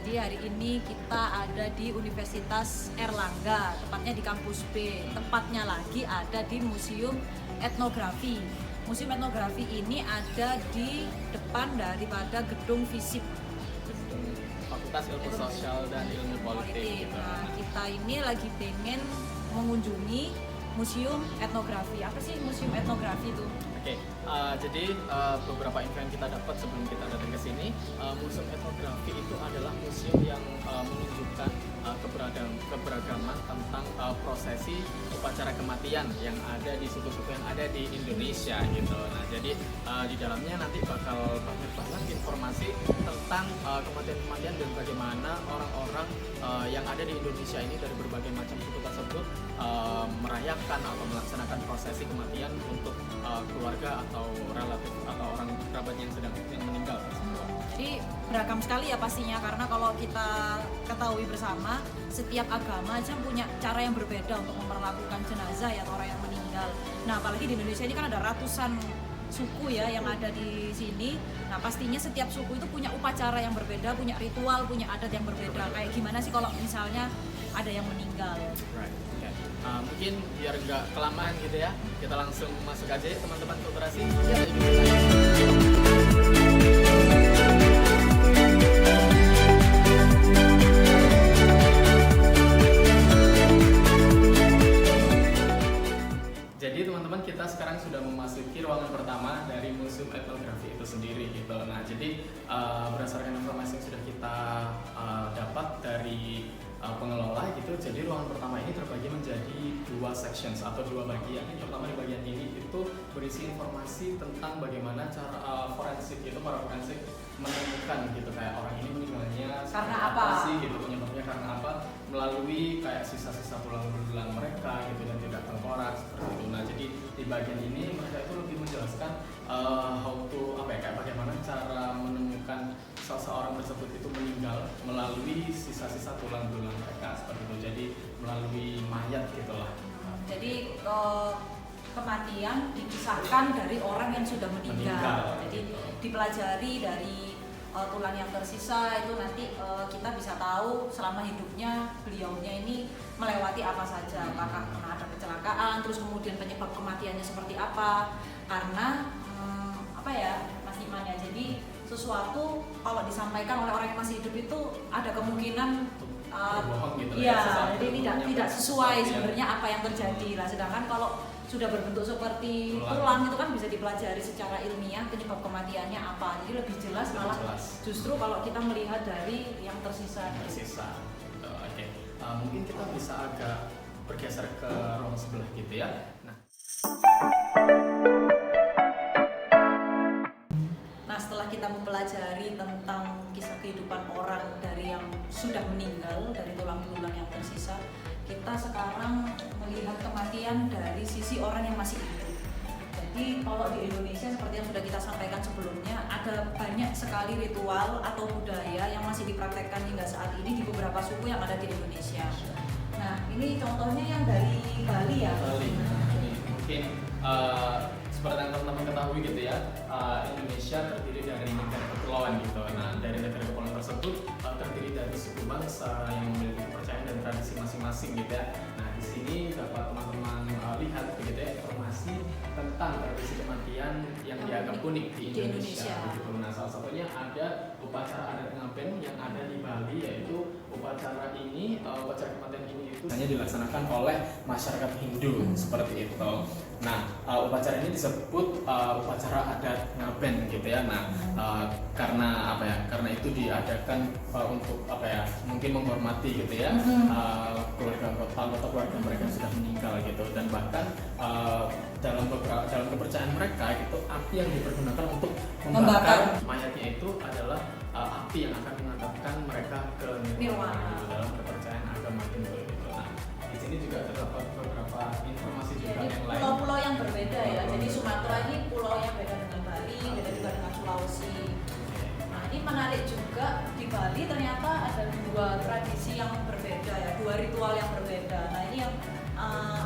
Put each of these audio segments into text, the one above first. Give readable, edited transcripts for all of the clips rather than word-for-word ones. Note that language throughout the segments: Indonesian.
Jadi hari ini kita ada di Universitas Airlangga, tepatnya di kampus B. Tepatnya lagi ada di Museum Etnografi. Museum Etnografi ini ada di depan daripada gedung FISIP. Fakultas Ilmu Sosial dan Ilmu Politik. Gitu. Nah, kita ini lagi pengen mengunjungi Museum Etnografi. Apa sih Museum Etnografi itu? Oke, jadi beberapa info yang kita dapat sebelum kita datang ke sini, Museum Etnografi itu adalah museum yang menunjukkan keberagaman tentang prosesi upacara kematian yang ada di suku-suku yang ada di Indonesia gitu. Nah, jadi di dalamnya nanti bakal banyak banget informasi tentang kematian-kematian dan bagaimana orang-orang yang ada di Indonesia ini dari berbagai macam suku tersebut merayakan atau melaksanakan prosesi kematian untuk keluarga atau relatif atau orang kerabat yang meninggal. Jadi beragam sekali ya pastinya, karena kalau kita ketahui bersama setiap agama aja punya cara yang berbeda untuk memperlakukan jenazah ya, atau orang yang meninggal. Nah, apalagi di Indonesia ini kan ada ratusan suku ya yang ada di sini. Nah, pastinya setiap suku itu punya upacara yang berbeda, punya ritual, punya adat yang berbeda. Kayak gimana sih kalau misalnya ada yang meninggal? Right. Okay. Mungkin biar nggak kelamaan gitu ya, kita langsung masuk aja ya teman-teman Kooperasi. Jadi teman-teman, kita sekarang sudah memasuki ruangan pertama dari Museum Etnografi itu sendiri gitu. Nah, jadi berdasarkan informasi yang sudah kita dapat dari pengelola gitu, jadi ruangan pertama ini terbagi menjadi dua sections atau dua bagian. Yang pertama di bagian ini itu berisi informasi tentang bagaimana cara forensik itu, para forensik menemukan gitu kayak orang ini meninggalnya Karena apa sih gitu, penyebabnya karena apa, melalui kayak sisa-sisa tulang belulang mereka gitu dan juga tengkorak seperti itu. Nah, jadi di bagian ini mereka itu lebih menjelaskan how to kayak bagaimana cara menemukan seseorang tersebut itu meninggal melalui sisa-sisa tulang belulang mereka seperti itu. Jadi melalui mayat gitulah. Jadi kematian dipisahkan dari orang yang sudah meninggal. Jadi dipelajari dari tulang yang tersisa itu nanti kita bisa tahu selama hidupnya beliaunya ini melewati apa saja, apakah pernah ada kecelakaan, terus kemudian penyebab kematiannya seperti apa. Karena Mas Iman ya, jadi sesuatu kalau disampaikan oleh orang yang masih hidup itu ada kemungkinan bohong gitu ya, jadi tidak sesuai sebenarnya apa yang terjadi lah. Sedangkan kalau sudah berbentuk seperti tulang itu kan bisa dipelajari secara ilmiah penyebab kematiannya apa. Jadi lebih jelas justru kalau kita melihat dari yang tersisa. Oke. Mungkin kita bisa agak bergeser ke ruang sebelah gitu ya. Nah, setelah kita mempelajari tentang kisah kehidupan orang dari yang sudah meninggal, dari tulang belulang yang tersisa, kita sekarang melihat kematian dari sisi orang yang masih hidup. Jadi kalau di Indonesia seperti yang sudah kita sampaikan sebelumnya, ada banyak sekali ritual atau budaya yang masih dipraktekkan hingga saat ini di beberapa suku yang ada di Indonesia. Nah, ini contohnya yang dari Bali ya. Bali. Ini mungkin seperti yang teman-teman ketahui gitu ya, Indonesia terdiri dari negara kepulauan gitu. Nah, dari negara kepulauan tersebut terdiri dari suku bangsa yang memiliki kepercayaan dan tradisi masing-masing gitu ya. Nah, di sini dapat teman-teman lihat begitu ya informasi tentang tradisi kematian yang dianggap unik di Indonesia. Gitu. Nah, salah satunya ada upacara adat ngaben yang ada di Bali, yaitu upacara kematian ini itu hanya dilaksanakan oleh masyarakat Hindu seperti itu. Nah, upacara ini disebut upacara adat ngaben gitu ya. Nah, karena karena itu diadakan untuk mungkin menghormati gitu ya anggota keluarga mereka yang sudah meninggal gitu. Dan bahkan dalam kepercayaan mereka gitu, api yang dipergunakan untuk membakar mayatnya itu adalah api yang akan mengantarkan mereka ke nirwana gitu, dalam kepercayaan agama Hindu gitu. Nah, di sini juga terdapat beberapa informasi juga yang lain. Pulau-pulau yang berbeda ya. Jadi Sumatera ini pulau yang beda dengan Bali, beda juga dengan Sulawesi. Nah, ini menarik juga, di Bali ternyata ada dua tradisi yang berbeda ya, dua ritual yang berbeda. Nah, ini yang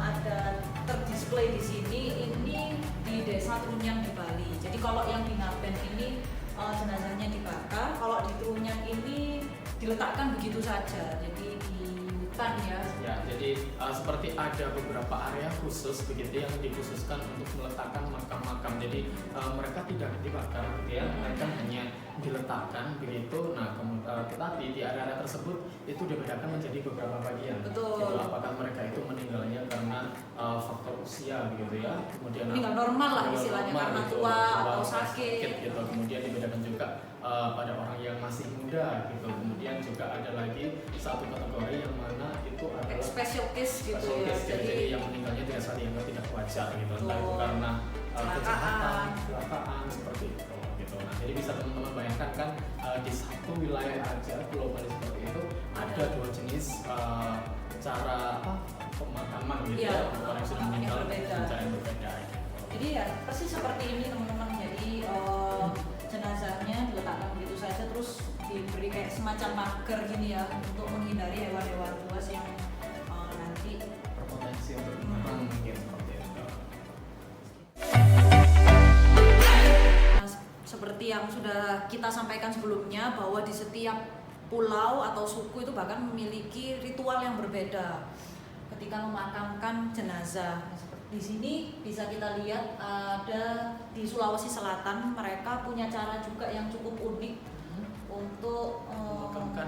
ada terdisplay di sini, ini di Desa Trunyan di Bali. Jadi kalau yang di Ngaben ini jenazahnya dibakar, kalau di Trunyan ini diletakkan begitu saja, jadi di hutan ya. Ya, jadi seperti ada beberapa area khusus begitu yang dikhususkan untuk meletakkan makam-makam. Jadi mereka tidak dibakar gitu ya, mereka hanya diletakkan begitu. Nah, tetapi di area-area tersebut itu dibedakan menjadi beberapa bagian. Betul. Gitu, apakah mereka itu meninggalnya karena faktor usia begitu ya, kemudian nggak normal lah istilahnya, karena gitu, tua atau sakit gitu. Kemudian dibedakan juga pada orang yang masih muda gitu. Kemudian juga ada lagi satu kategori yang mana itu adalah special case gitu special ya. case, jadi yang meninggalnya tidak saat dianggap tidak wajar gitu, entah itu karena kecelakaan seperti itu gitu. Nah, jadi bisa teman-teman bayangkan kan di satu wilayah aja global seperti itu ada dua jenis cara pemakaman gitu ya, untuk orang yang sudah meninggal dengan cara yang berbeda gitu. Jadi ya persis seperti ini teman-teman, jadi jenazahnya diletakkan begitu saja, terus diberi kayak semacam masker gini ya, untuk menghindari hewan-hewan buas yang nanti berpotensi untuk menyerang mungkin seperti itu. Nah, seperti yang sudah kita sampaikan sebelumnya, bahwa di setiap pulau atau suku itu bahkan memiliki ritual yang berbeda ketika memakamkan jenazah. Di sini bisa kita lihat ada di Sulawesi Selatan, mereka punya cara juga yang cukup unik untuk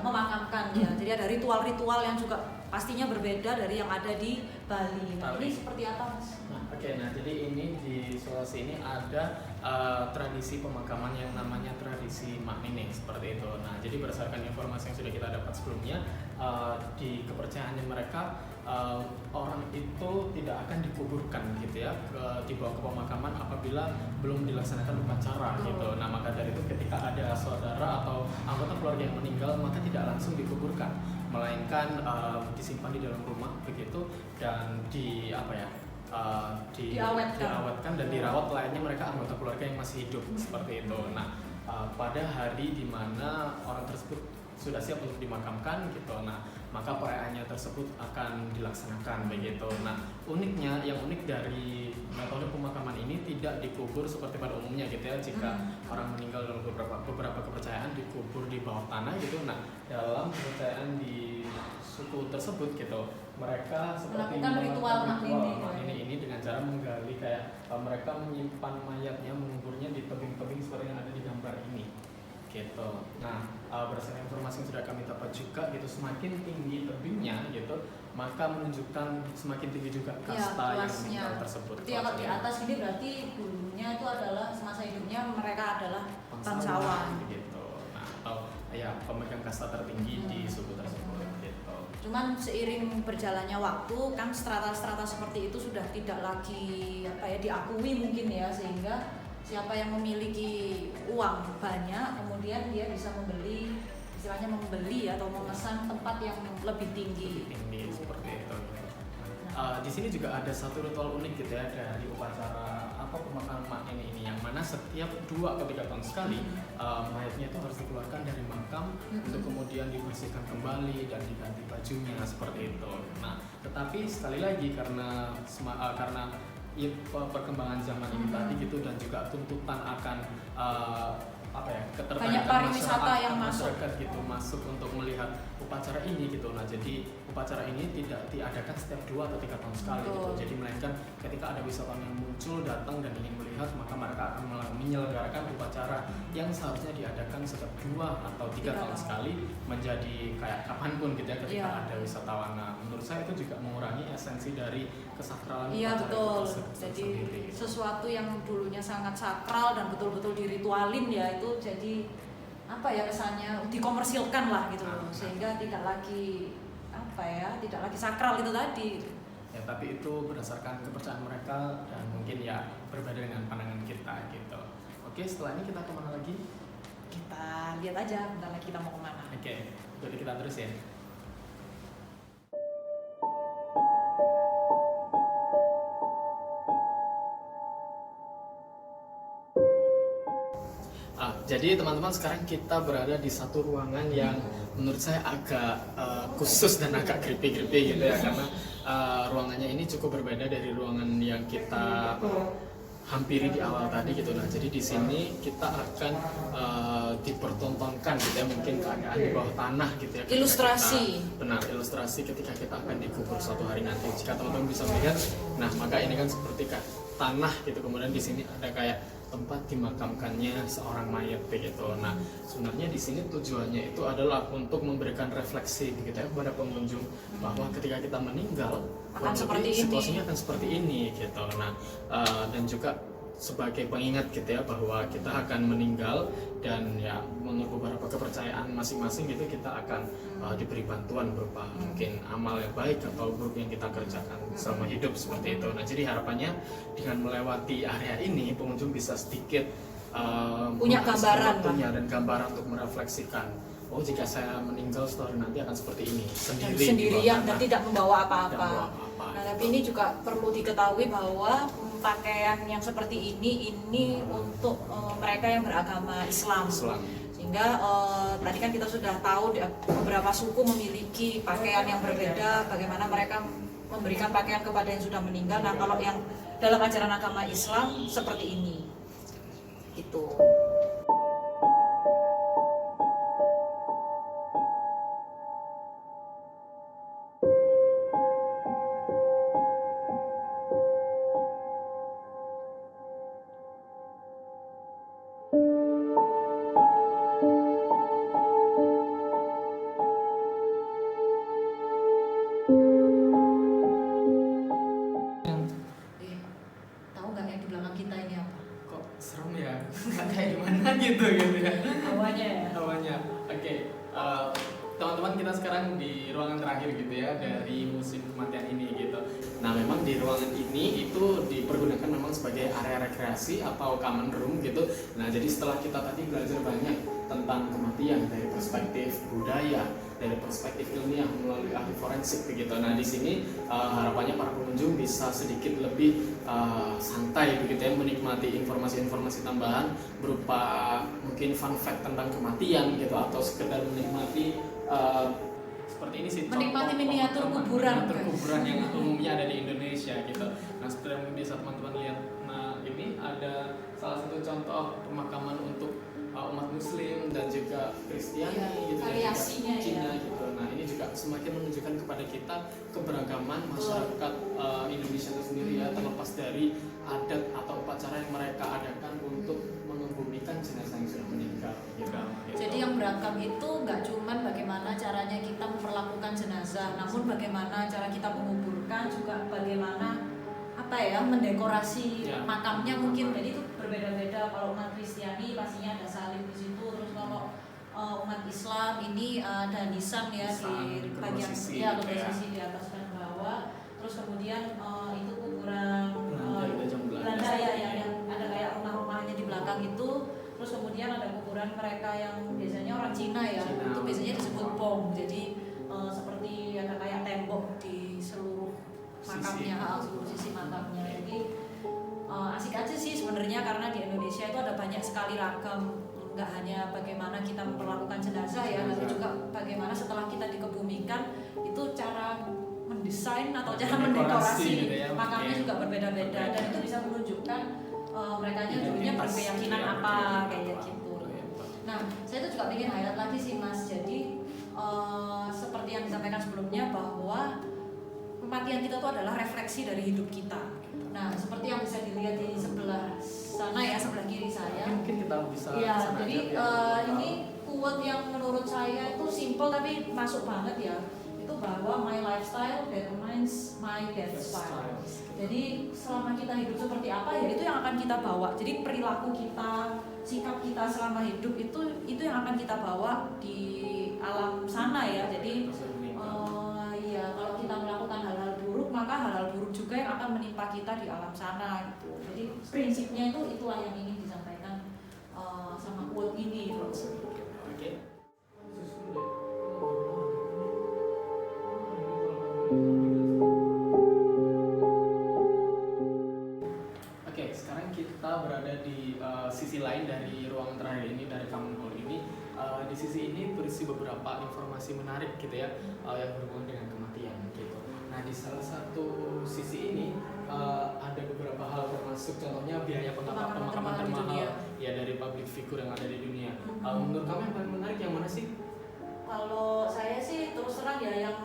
memakamkan ya. Jadi ada ritual-ritual yang juga pastinya berbeda dari yang ada di Bali. Nah, ini seperti apa, Mas? Nah, jadi ini di Sulawesi ini ada tradisi pemakaman yang namanya tradisi Mak Nini seperti itu. Nah, jadi berdasarkan informasi yang sudah kita dapat sebelumnya, di kepercayaannya mereka orang itu tidak akan dikuburkan gitu ya, dibawa ke pemakaman apabila belum dilaksanakan upacara gitu. Nah, maka dari itu ketika ada saudara atau anggota keluarga yang meninggal, maka tidak langsung dikuburkan, melainkan disimpan di dalam rumah begitu, dan diawetkan dan dirawat layaknya mereka anggota keluarga yang masih hidup seperti itu. Nah, pada hari di mana orang tersebut sudah siap untuk dimakamkan gitu, nah maka perayaannya tersebut akan dilaksanakan begitu. Nah, yang unik dari metode pemakaman ini tidak dikubur seperti pada umumnya gitu ya. Jika orang meninggal dalam beberapa kepercayaan dikubur di bawah tanah gitu. Nah, dalam kepercayaan di suku tersebut gitu, mereka seperti melakukan ritual Mak Nini ini dengan cara menggali kayak mereka menyimpan mayatnya, menguburnya di tebing-tebing seperti yang ada di gambar ini gitu. Nah, berdasarkan informasi yang sudah kami dapat juga gitu, semakin tinggi tebingnya gitu, maka menunjukkan semakin tinggi juga kasta yang meninggal tersebut. Berarti kalau di atas ini berarti dulunya itu adalah semasa hidupnya mereka adalah bangsawan gitu. Nah, atau ya pemegang kasta tertinggi di suku tersebut gitu. Cuman seiring berjalannya waktu kan strata-strata seperti itu sudah tidak lagi diakui mungkin ya, sehingga siapa yang memiliki uang banyak kemudian dia bisa membeli, istilahnya membeli atau memesan tempat yang lebih tinggi seperti itu. Di sini juga ada satu ritual unik gitu ya dari upacara pemakaman Mak Nini ini, yang mana setiap 2 ke 3 tahun sekali mayatnya itu harus dikeluarkan dari makam untuk kemudian dibersihkan kembali dan diganti bajunya seperti itu. Nah, tetapi sekali lagi karena perkembangan zaman ini tadi gitu, dan juga tuntutan akan ketertarikan masyarakat gitu masuk untuk melihat upacara ini gitu. Nah, jadi upacara ini tidak diadakan setiap 2 atau 3 tahun sekali gitu. Jadi melainkan ketika ada wisatawan yang muncul datang dan ingin melihat, maka mereka akan menyelenggarakan upacara yang seharusnya diadakan setiap 2 atau 3 tahun sekali menjadi kayak kapanpun gitu ya ketika ada wisatawan. Nah, menurut saya itu juga mengurangi esensi dari kesakralan upacara betul. Jadi sendiri. Sesuatu yang dulunya sangat sakral dan betul-betul diritualin ya, itu jadi kesannya dikomersilkan lah gitu loh, sehingga tidak lagi sakral itu tadi. Ya, tapi itu berdasarkan kepercayaan mereka dan mungkin ya berbeda dengan pandangan kita gitu. Oke, setelah ini kita kemana lagi? Kita lihat aja bentar lagi kita mau kemana. Oke, jadi kita terus ya. Jadi teman-teman, sekarang kita berada di satu ruangan yang menurut saya agak khusus dan agak creepy gitu ya, karena ruangannya ini cukup berbeda dari ruangan yang kita hampiri di awal tadi gitu. Nah, jadi di sini kita akan dipertontonkan gitu ya, mungkin keadaan di bawah tanah gitu ya. Ilustrasi. Benar, ilustrasi ketika kita akan dikubur suatu hari nanti. Jika teman-teman bisa melihat, nah maka ini kan seperti tanah gitu. Kemudian di sini ada kayak tempat dimakamkannya seorang mayat begitu. Nah, sebenarnya di sini tujuannya itu adalah untuk memberikan refleksi gitu ya kepada pengunjung bahwa ketika kita meninggal akan seperti situasinya akan seperti ini gitu. Nah, dan juga sebagai pengingat gitu ya bahwa kita akan meninggal dan ya menurut beberapa kepercayaan masing-masing gitu kita akan diberi bantuan berupa mungkin amal yang baik atau buruk yang kita kerjakan selama hidup seperti itu. Nah, jadi harapannya dengan melewati area ini pengunjung bisa sedikit punya gambaran dan gambaran untuk merefleksikan, oh jika saya meninggal setelah nanti akan seperti ini sendirian dan tidak membawa apa-apa. Nah, tapi ini juga perlu diketahui bahwa pakaian yang seperti ini untuk mereka yang beragama Islam. Sehingga tadi kan kita sudah tahu beberapa suku memiliki pakaian yang berbeda, bagaimana mereka memberikan pakaian kepada yang sudah meninggal. Nah, kalau yang dalam ajaran agama Islam seperti ini. Gitu. Tahu nggak yang di belakang kita ini apa? Kok serem ya? Nggak kayak gimana gitu ya? Hawanya ya? Hawanya. Oke, teman-teman kita sekarang di ruangan terakhir gitu ya dari musim kematian ini gitu. Nah, memang di ruangan ini itu dipergunakan memang sebagai area rekreasi atau common room gitu. Nah, jadi setelah kita tadi belajar banyak tentang kematian dari perspektif budaya, dari perspektif ilmiah melalui ahli forensik begitu. Nah, di sini harapannya para pengunjung bisa sedikit lebih santai begitu ya, menikmati informasi-informasi tambahan berupa mungkin fun fact tentang kematian gitu, atau sekedar menikmati seperti ini sih, menikmati miniatur kuburan yang umumnya ada di Indonesia gitu. Nah, seperti yang bisa teman-teman lihat, nah ini ada salah satu contoh pemakaman untuk umat Muslim dan juga Kristiani gitu, variasinya Cina gitu. Nah, ini juga semakin menunjukkan kepada kita keberagaman masyarakat Indonesia itu sendiri ya, terlepas dari adat atau upacara yang mereka adakan untuk mengebumikan jenazah yang sudah meninggal gitu. Jadi yang beragam itu nggak cuman bagaimana caranya kita memperlakukan jenazah, namun bagaimana cara kita menguburkan, juga bagaimana mendekorasi makamnya mungkin. Jadi itu berbeda-beda. Kalau umat Kristiani pastinya ada salib di situ, terus kalau umat Islam ini ada nisan ya di bagian posisi di atas dan bawah. Terus kemudian itu kuburan Belanda yang ada kayak rumah-rumahnya di belakang itu. Terus kemudian ada kuburan mereka yang biasanya orang Cina ya, itu biasanya disebut bom. Jadi seperti ada kayak tembok di seluruh makamnya, seluruh sisi makamnya. Jadi asik aja sih sebenarnya, karena di Indonesia itu ada banyak sekali ragam. Nggak hanya bagaimana kita memperlakukan jenazah ya, tapi juga bagaimana setelah kita dikebumikan itu cara mendesain atau cara mendekorasi gitu ya, makamnya juga berbeda-beda, dan itu bisa menunjukkan mereka dulunya berkeyakinan apa kayak gitu. Nah, saya tuh juga ingin highlight lagi sih Mas. Jadi seperti yang disampaikan sebelumnya bahwa kematian kita itu adalah refleksi dari hidup kita. Nah, seperti yang bisa dilihat di sebelah sana ya, sebelah kiri saya. Mungkin kita bisa. Ya, jadi ini quote yang menurut saya itu simple tapi masuk banget ya. Itu bahwa my lifestyle determines my death style. Jadi selama kita hidup seperti apa ya itu yang akan kita bawa. Jadi perilaku kita, sikap kita selama hidup itu yang akan kita bawa di alam sana ya. Jadi ya kalau kita melakukan hal-hal buruk, maka hal-hal buruk juga yang akan menimpa kita di alam sana gitu. Jadi prinsipnya itulah yang ingin disampaikan sama quote ini. Oke. Oke, sekarang kita berada di sisi lain dari ruangan terakhir ini, dari common hall ini. Di di sisi ini berisi beberapa informasi menarik gitu ya, yang berhubungan dengan kematian gitu. Nah di salah satu sisi ini ada beberapa hal termasuk contohnya biaya pemakaman termahal ya dari public figure yang ada di dunia. Menurut kamu yang paling menarik yang mana sih? Kalau saya sih terus terang ya yang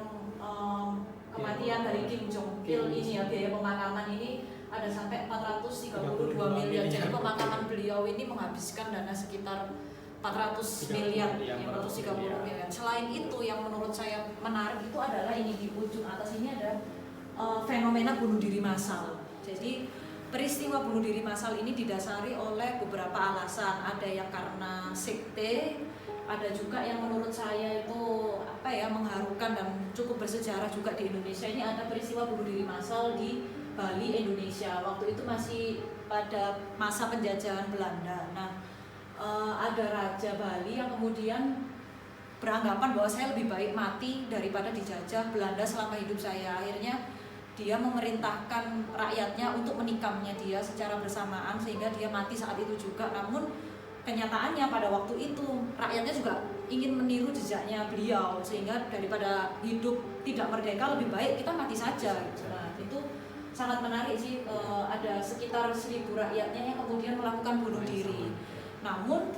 kematian dari Kim Jong Il ini ya, biaya pemakaman ini ada sampai 432 miliar. Jadi pemakaman beliau ini menghabiskan dana sekitar 400 miliar, 430 miliar. Selain itu yang menurut saya menarik itu adalah ini di ujung atas ini ada fenomena bunuh diri massal. Jadi peristiwa bunuh diri massal ini didasari oleh beberapa alasan. Ada yang karena sekte, ada juga yang menurut saya itu mengharukan dan cukup bersejarah juga di Indonesia. Ini ada peristiwa bunuh diri massal di Bali, Indonesia. Waktu itu masih pada masa penjajahan Belanda. Nah, ada Raja Bali yang kemudian beranggapan bahwa saya lebih baik mati daripada dijajah Belanda selama hidup saya. Akhirnya dia memerintahkan rakyatnya untuk menikamnya dia secara bersamaan sehingga dia mati saat itu juga. Namun kenyataannya pada waktu itu rakyatnya juga ingin meniru jejaknya beliau, sehingga daripada hidup tidak merdeka lebih baik kita mati saja. Nah, itu sangat menarik sih, ada sekitar 1.000 rakyatnya yang kemudian melakukan bunuh diri. Namun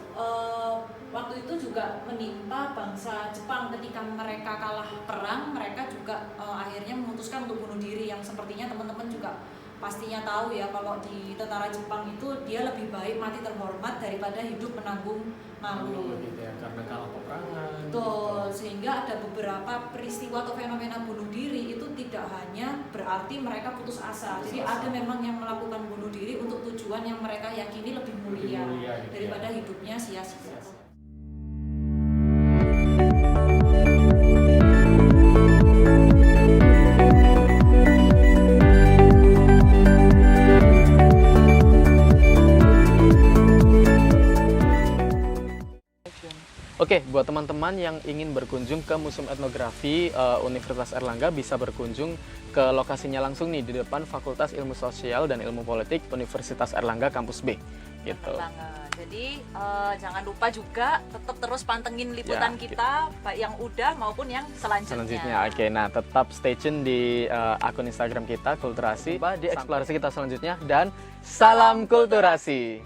waktu itu juga menimpa bangsa Jepang ketika mereka kalah perang, mereka juga akhirnya memutuskan untuk bunuh diri, yang sepertinya teman-teman juga pastinya tahu ya, kalau di tentara Jepang itu dia lebih baik mati terhormat daripada hidup menanggung malu gitu ya, karena kalah peperangan. Betul, sehingga ada beberapa peristiwa atau fenomena bunuh diri itu tidak hanya berarti mereka putus asa. Jadi ada memang yang melakukan bunuh diri untuk tujuan yang mereka yakini lebih mulia gitu daripada ya. hidupnya sia-sia. Oke, buat teman-teman yang ingin berkunjung ke Museum Etnografi Universitas Airlangga bisa berkunjung ke lokasinya langsung nih di depan Fakultas Ilmu Sosial dan Ilmu Politik Universitas Airlangga Kampus B. Gitu. Jadi jangan lupa juga tetap terus pantengin liputan kita, baik yang udah maupun yang selanjutnya. Oke, nah tetap stay tune di akun Instagram kita Kulturasi, di eksplorasi kita selanjutnya, dan salam kulturasi.